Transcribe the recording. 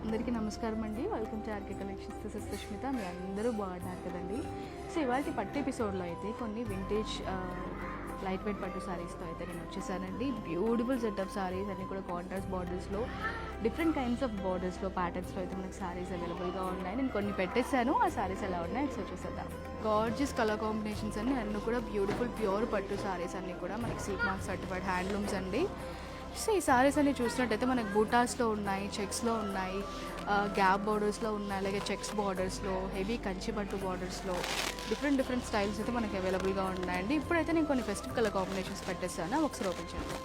అందరికీ నమస్కారం అండి. Welcome to RK collections. This is Sushmita. మీ అందరూ బాగున్నారు కదండి. సో ఇవాళ పట్టు ఎపిసోడ్లో అయితే కొన్ని వింటేజ్ లైట్ వెయిట్ పట్టు శారీస్తో అయితే నేను వచ్చేసానండి. బ్యూటిఫుల్ సెట్ ఆఫ్ శారీస్ అన్నీ కూడా కాంట్రాస్ట్ బార్డర్స్లో, డిఫరెంట్ కైండ్స్ ఆఫ్ బార్డర్స్లో, ప్యాటర్న్స్లో అయితే మనకి శారీస్ అవైలబుల్గా ఉన్నాయి. నేను కొన్ని పెట్టేశాను, ఆ శారీస్ ఎలా ఉన్నాయి ఒకసారి చూసేద్దాం. గార్జియస్ కలర్ కాంబినేషన్స్ అన్నీ కూడా బ్యూటిఫుల్ ప్యూర్ పట్టు శారీస్ అన్నీ కూడా మనకి సిల్క్ మార్క్ సర్టిఫైడ్ హ్యాండ్లూమ్స్ అండి. సో ఈ శారీస్ అన్ని చూసినట్టయితే మనకు బూటాస్లో ఉన్నాయి, చెక్స్లో ఉన్నాయి, గ్యాప్ బార్డర్స్లో ఉన్నాయి, అలాగే చెక్స్ బార్డర్స్లో, హెవీ కంచి పట్టు బార్డర్స్లో డిఫరెంట్ స్టైల్స్ అయితే మనకి అవైలబుల్గా ఉన్నాయండి. ఇప్పుడైతే నేను కొన్ని ఫెస్టివ్ కలర్ కాంబినేషన్స్ పెట్టేస్తాను, ఒకసారి ఓపెన్ చేద్దాం.